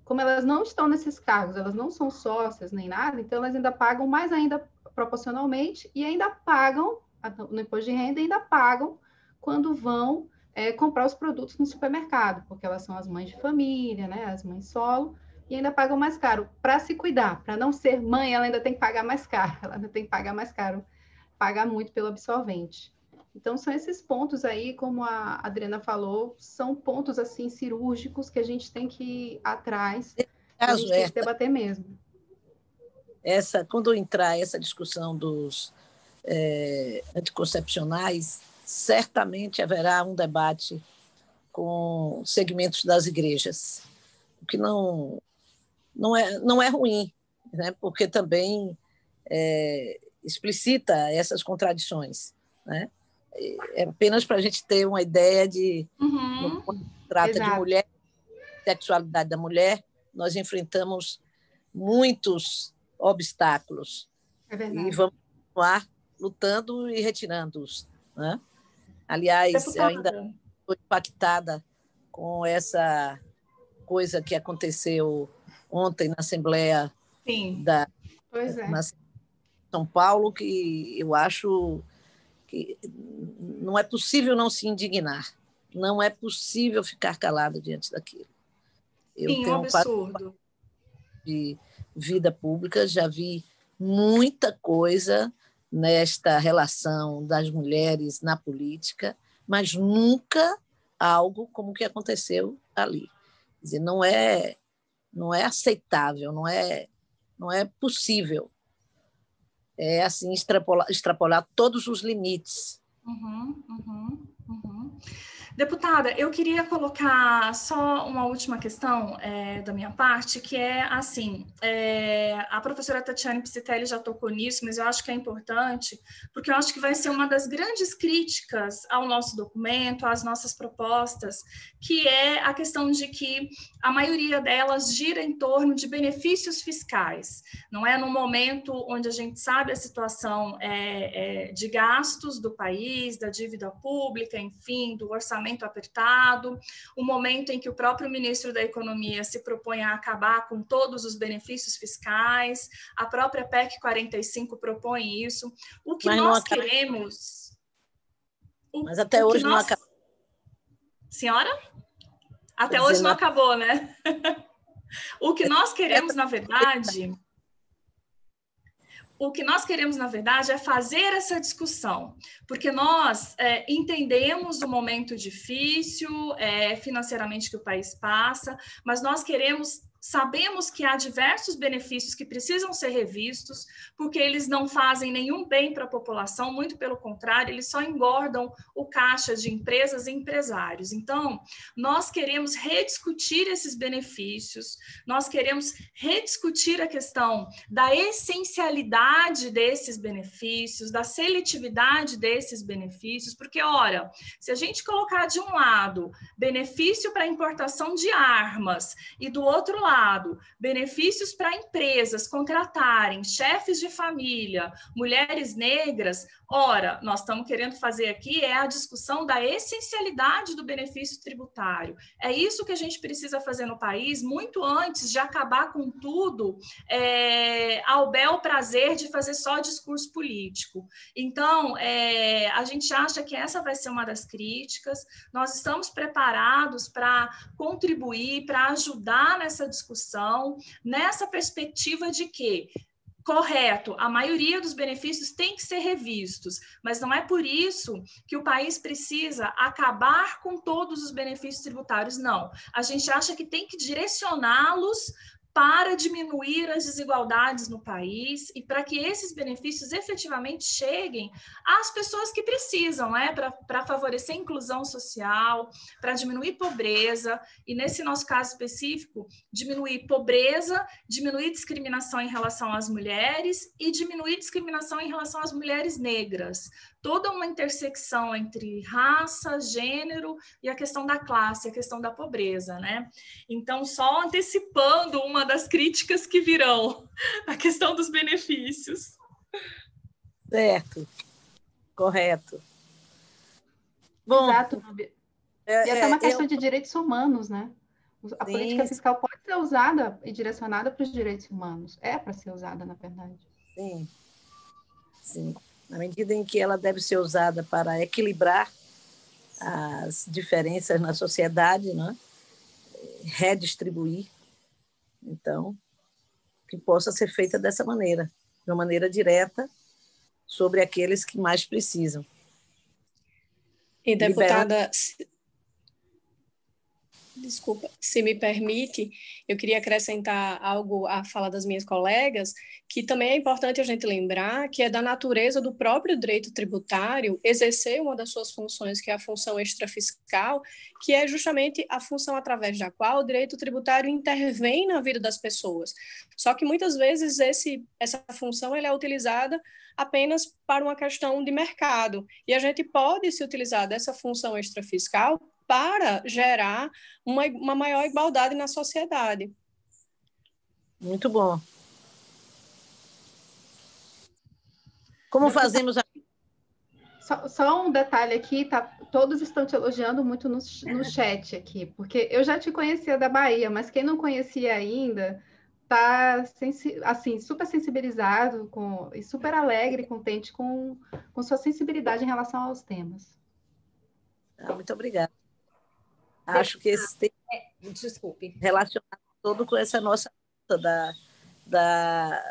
Como elas não estão nesses cargos, elas não são sócias nem nada, então elas ainda pagam mais ainda proporcionalmente e ainda pagam no imposto de renda, e ainda pagam quando vão comprar os produtos no supermercado, porque elas são as mães de família, né, as mães solo, e ainda pagam mais caro para se cuidar. Para não ser mãe, ela ainda tem que pagar mais caro, ela ainda tem que pagar mais caro, pagar muito pelo absorvente. Então, são esses pontos aí, como a Adriana falou, são pontos assim cirúrgicos que a gente tem que ir atrás, que a gente tem que debater mesmo. Quando entrar essa discussão dos anticoncepcionais, certamente haverá um debate com segmentos das igrejas, o que não é ruim, né? Porque também explicita essas contradições, né? É apenas para a gente ter uma ideia de quando se trata de mulher, sexualidade da mulher, nós enfrentamos muitos obstáculos e vamos continuar lutando e retirando-os, né? Aliás, eu ainda estou impactada com essa coisa que aconteceu ontem na Assembleia na São Paulo, que eu acho que não é possível não se indignar, não é possível ficar calado diante daquilo. Eu tenho um absurdo. De vida pública, já vi muita coisa nesta relação das mulheres na política, mas nunca algo como o que aconteceu ali. Quer dizer, não é aceitável, não é possível. É assim extrapolar todos os limites. Deputada, eu queria colocar só uma última questão da minha parte, que é assim, a professora Tatiane Psitelli já tocou nisso, mas eu acho que é importante, porque eu acho que vai ser uma das grandes críticas ao nosso documento, às nossas propostas, que é a questão de que a maioria delas gira em torno de benefícios fiscais. Não é no momento onde a gente sabe a situação de gastos do país, da dívida pública, enfim, do orçamento apertado, o momento em que o próprio ministro da Economia se propõe a acabar com todos os benefícios fiscais, a própria PEC 45 propõe isso. O que nós queremos... Mas até hoje não acabou. Senhora? Até hoje não acabou, né? O que nós queremos, na verdade... O que nós queremos, na verdade, é fazer essa discussão, porque nós entendemos o momento difícil financeiramente que o país passa, mas nós sabemos que há diversos benefícios que precisam ser revistos, porque eles não fazem nenhum bem para a população, muito pelo contrário, eles só engordam o caixa de empresas e empresários. Então, nós queremos rediscutir esses benefícios, nós queremos rediscutir a questão da essencialidade desses benefícios, da seletividade desses benefícios, porque, ora, se a gente colocar de um lado benefício para importação de armas e do outro lado, benefícios para empresas contratarem chefes de família, mulheres negras, ora, nós estamos querendo fazer aqui a discussão da essencialidade do benefício tributário. É isso que a gente precisa fazer no país, muito antes de acabar com tudo ao bel prazer de fazer só discurso político. Então, a gente acha que essa vai ser uma das críticas, nós estamos preparados para contribuir, para ajudar nessa discussão, nessa perspectiva de que, correto, a maioria dos benefícios tem que ser revistos, mas não é por isso que o país precisa acabar com todos os benefícios tributários, não. A gente acha que tem que direcioná-los para diminuir as desigualdades no país e para que esses benefícios efetivamente cheguem às pessoas que precisam, para favorecer a inclusão social, para diminuir pobreza, e nesse nosso caso específico, diminuir pobreza, diminuir discriminação em relação às mulheres e diminuir discriminação em relação às mulheres negras. Toda uma intersecção entre raça, gênero e a questão da classe, a questão da pobreza, né? Então, só antecipando uma das críticas que virão, a questão dos benefícios. Certo, correto. Bom, exato. E até uma questão de direitos humanos, né? A política fiscal pode ser usada e direcionada para os direitos humanos. É para ser usada, na verdade. Sim, sim. Na medida em que ela deve ser usada para equilibrar as diferenças na sociedade, né? Redistribuir, então, que possa ser feita dessa maneira, de uma maneira direta sobre aqueles que mais precisam. E, deputada, desculpa, se me permite, eu queria acrescentar algo à fala das minhas colegas, que também é importante a gente lembrar que é da natureza do próprio direito tributário exercer uma das suas funções, que é a função extrafiscal, que é justamente a função através da qual o direito tributário intervém na vida das pessoas. Só que muitas vezes essa função ela é utilizada apenas para uma questão de mercado, e a gente pode se utilizar dessa função extrafiscal para gerar uma maior igualdade na sociedade. Muito bom. Como fazemos... Só um detalhe aqui, todos estão te elogiando muito no chat aqui, porque eu já te conhecia da Bahia, mas quem não conhecia ainda está assim, super sensibilizado e super alegre, contente com sua sensibilidade em relação aos temas. Muito obrigada. Acho que esse tema relacionado todo com essa nossa luta da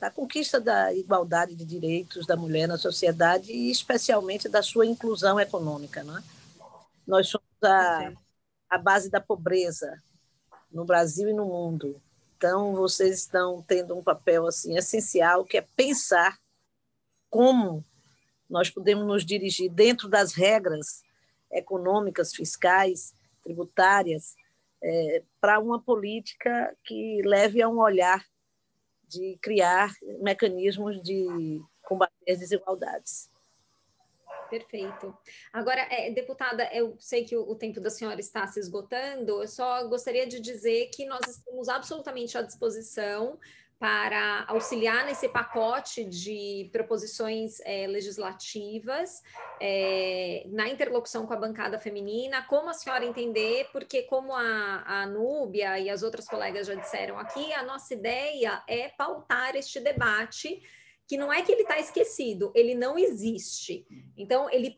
da conquista da igualdade de direitos da mulher na sociedade e, especialmente, da sua inclusão econômica. Não é? Nós somos a base da pobreza no Brasil e no mundo. Então, vocês estão tendo um papel assim, essencial, que é pensar como nós podemos nos dirigir dentro das regras econômicas, fiscais, tributárias, para uma política que leve a um olhar de criar mecanismos de combater as desigualdades. Perfeito. Agora, deputada, eu sei que o tempo da senhora está se esgotando, eu só gostaria de dizer que nós estamos absolutamente à disposição para auxiliar nesse pacote de proposições legislativas, na interlocução com a bancada feminina, como a senhora entender, porque como a Núbia e as outras colegas já disseram aqui, a nossa ideia é pautar este debate, que não é que ele está esquecido, ele não existe. Então, ele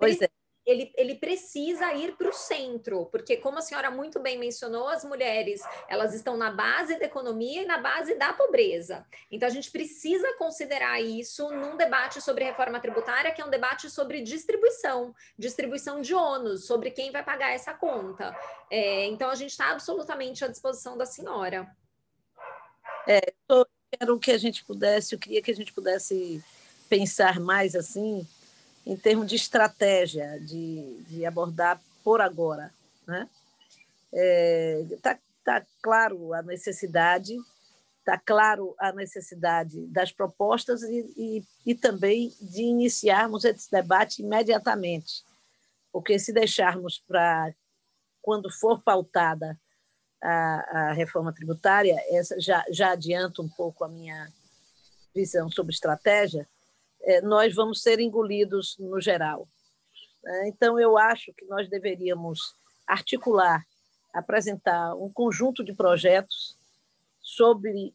precisa ir para o centro, porque, como a senhora muito bem mencionou, as mulheres, elas estão na base da economia e na base da pobreza. Então, a gente precisa considerar isso num debate sobre reforma tributária, que é um debate sobre distribuição de ônus, sobre quem vai pagar essa conta. Então, a gente está absolutamente à disposição da senhora. Eu queria que a gente pudesse pensar mais assim, em termos de estratégia, de abordar por agora. Né? Tá claro a necessidade, das propostas e também de iniciarmos esse debate imediatamente, porque se deixarmos para quando for pautada a reforma tributária, essa já adianta um pouco a minha visão sobre estratégia, nós vamos ser engolidos no geral. Então, eu acho que nós deveríamos articular, apresentar um conjunto de projetos sobre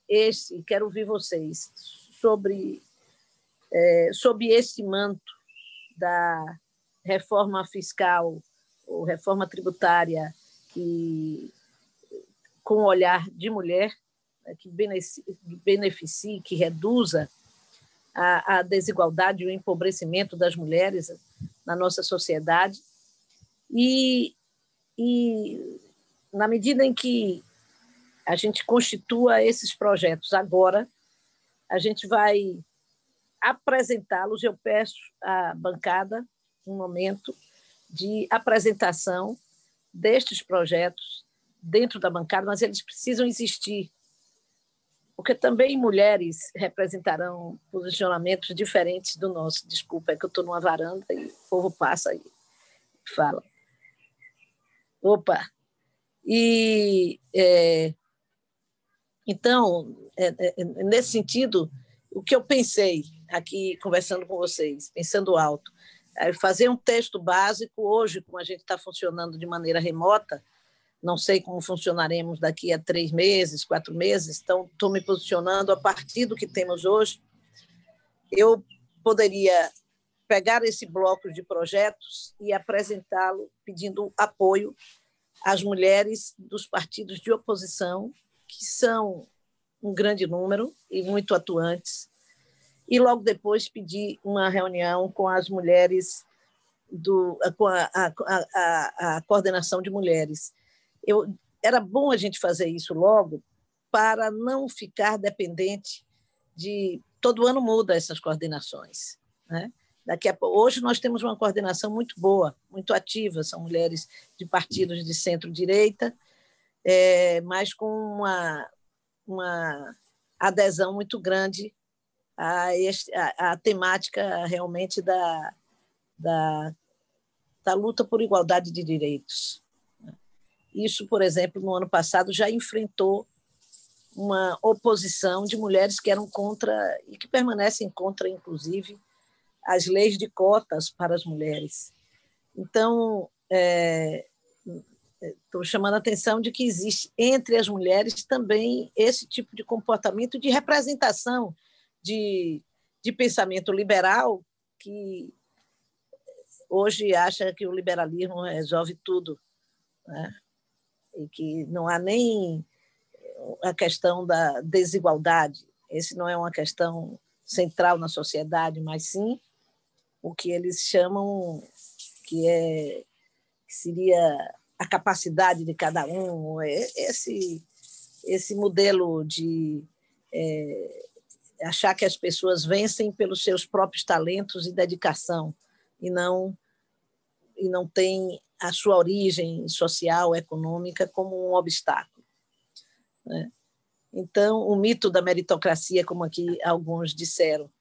quero ouvir vocês, sobre esse manto da reforma fiscal ou reforma tributária com um olhar de mulher, que beneficie, que reduza a desigualdade e o empobrecimento das mulheres na nossa sociedade. E na medida em que a gente constitua esses projetos agora, a gente vai apresentá-los. Eu peço à bancada um momento de apresentação destes projetos dentro da bancada, mas eles precisam existir, porque também mulheres representarão posicionamentos diferentes do nosso. Desculpa, é que eu estou numa varanda e o povo passa e fala. Opa! Então, nesse sentido, o que eu pensei aqui, conversando com vocês, pensando alto, é fazer um texto básico. Hoje, como a gente está funcionando de maneira remota, não sei como funcionaremos daqui a 3 meses, 4 meses, então estou me posicionando a partir do que temos hoje. Eu poderia pegar esse bloco de projetos e apresentá-lo pedindo apoio às mulheres dos partidos de oposição, que são um grande número e muito atuantes, e logo depois pedir uma reunião com as mulheres, com a coordenação de mulheres. Era bom a gente fazer isso logo, para não ficar dependente de... Todo ano muda essas coordenações. Né? Hoje nós temos uma coordenação muito boa, muito ativa, são mulheres de partidos de centro-direita, mas com uma adesão muito grande à temática realmente da luta por igualdade de direitos. Isso, por exemplo, no ano passado já enfrentou uma oposição de mulheres que eram contra e que permanecem contra, inclusive, as leis de cotas para as mulheres. Então, estou chamando a atenção de que existe entre as mulheres também esse tipo de comportamento de representação de pensamento liberal, que hoje acha que o liberalismo resolve tudo, né? E que não há nem a questão da desigualdade, Esse não é uma questão central na sociedade, mas sim o que eles chamam que seria a capacidade de cada um, esse modelo de achar que as pessoas vencem pelos seus próprios talentos e dedicação, e não tem a sua origem social, econômica, como um obstáculo, né? Então, o mito da meritocracia, como aqui alguns disseram,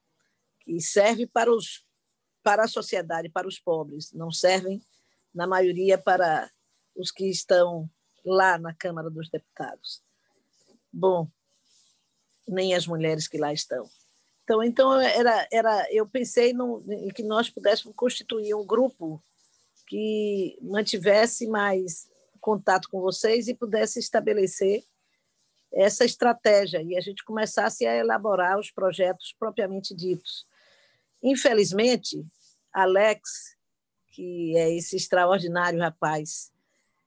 que serve para a sociedade, para os pobres, não servem, na maioria, para os que estão lá na Câmara dos Deputados. Bom, nem as mulheres que lá estão. Então eu pensei em que nós pudéssemos constituir um grupo que mantivesse mais contato com vocês e pudesse estabelecer essa estratégia e a gente começasse a elaborar os projetos propriamente ditos. Infelizmente, Alex, que é esse extraordinário rapaz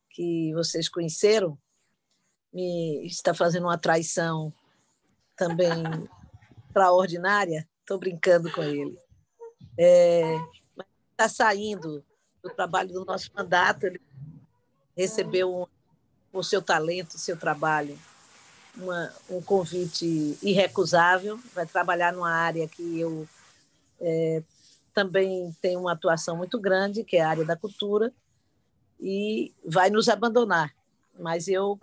que vocês conheceram, me está fazendo uma traição também extraordinária. Estou brincando com ele. Está saindo do trabalho do nosso mandato, ele recebeu, por seu talento, seu trabalho, um convite irrecusável, vai trabalhar numa área que eu também tenho uma atuação muito grande, que é a área da cultura, e vai nos abandonar. Mas eu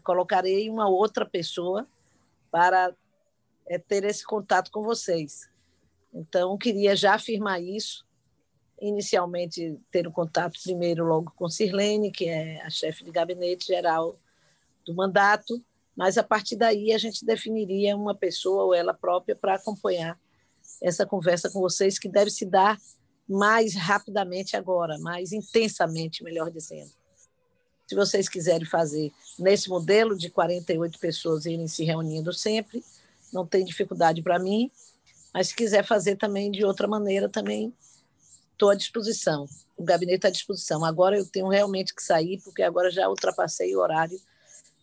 colocarei uma outra pessoa para ter esse contato com vocês. Então, queria já afirmar isso, inicialmente ter um contato primeiro logo com Sirlene, que é a chefe de gabinete geral do mandato, mas a partir daí a gente definiria uma pessoa ou ela própria para acompanhar essa conversa com vocês, que deve se dar mais rapidamente agora, mais intensamente, melhor dizendo. Se vocês quiserem fazer nesse modelo de 48 pessoas irem se reunindo sempre, não tem dificuldade para mim, mas se quiser fazer também de outra maneira, também estou à disposição. O gabinete está à disposição. Agora eu tenho realmente que sair, porque agora já ultrapassei o horário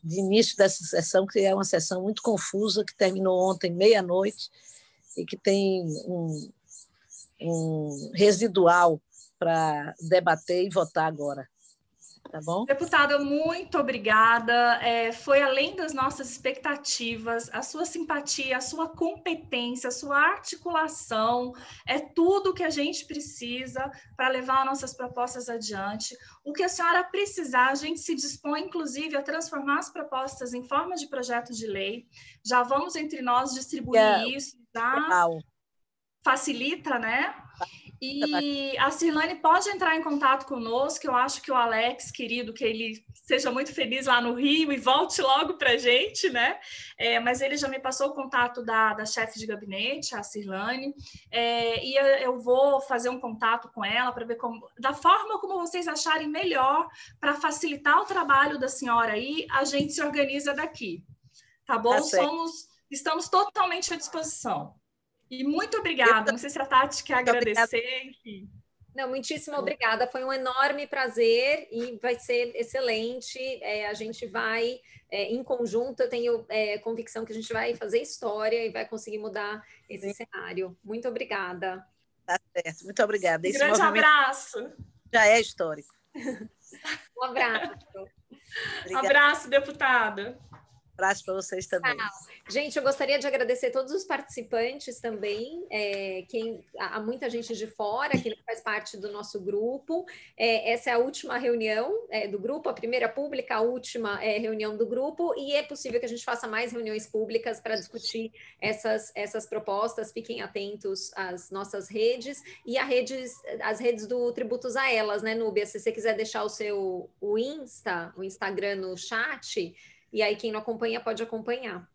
de início dessa sessão, que é uma sessão muito confusa, que terminou ontem, meia-noite, e que tem um residual para debater e votar agora. Tá bom? Deputada, muito obrigada. Foi além das nossas expectativas, a sua simpatia, a sua competência, a sua articulação, é tudo que a gente precisa para levar nossas propostas adiante. O que a senhora precisar, a gente se dispõe, inclusive, a transformar as propostas em forma de projeto de lei. Já vamos entre nós distribuir isso, tá? Facilita, né? E a Sirlene pode entrar em contato conosco, eu acho que o Alex, querido, que ele seja muito feliz lá no Rio e volte logo para a gente, né? Mas ele já me passou o contato da chefe de gabinete, a Sirlene, e eu vou fazer um contato com ela para ver da forma como vocês acharem melhor para facilitar o trabalho da senhora aí, a gente se organiza daqui, tá bom? Estamos totalmente à disposição. E muito obrigada. Não sei se a Tati quer agradecer. Enfim. Não, muitíssimo obrigada. Foi um enorme prazer e vai ser excelente. A gente vai, em conjunto, eu tenho convicção que a gente vai fazer história e vai conseguir mudar esse cenário. Muito obrigada. Tá certo. Muito obrigada. Esse grande abraço. Já é histórico. Um abraço. Abraço, deputada. Abraço para vocês também. Gente, eu gostaria de agradecer todos os participantes também, há muita gente de fora que não faz parte do nosso grupo. Essa é a última reunião do grupo, a primeira pública, a última reunião do grupo, e é possível que a gente faça mais reuniões públicas para discutir essas propostas. Fiquem atentos às nossas redes e as redes do Tributos a Elas, né, Núbia? Se você quiser deixar o Instagram no chat, e aí quem não acompanha pode acompanhar.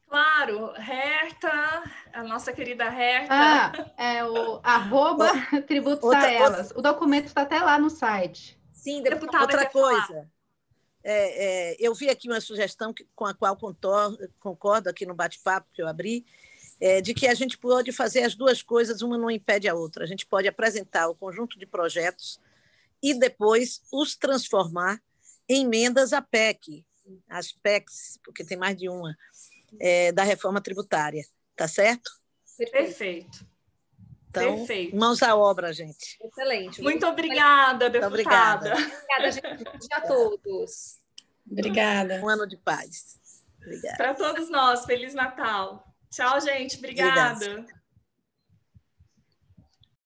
Claro, Herta, a nossa querida Herta. É o @tributos a elas. O documento está até lá no site. Sim, deputada. Outra coisa, eu vi aqui uma sugestão com a qual concordo aqui no bate-papo que eu abri, de que a gente pode fazer as duas coisas, uma não impede a outra. A gente pode apresentar o conjunto de projetos e depois os transformar em emendas à PEC, as PECs, porque tem mais de uma. da reforma tributária, tá certo? Perfeito. Então, Perfeito. Mãos à obra, gente. Excelente. Muito obrigada, deputada. Obrigada, gente, a todos. Obrigada. Um ano de paz. Obrigada. Para todos nós, Feliz Natal. Tchau, gente. Obrigada. Obrigada.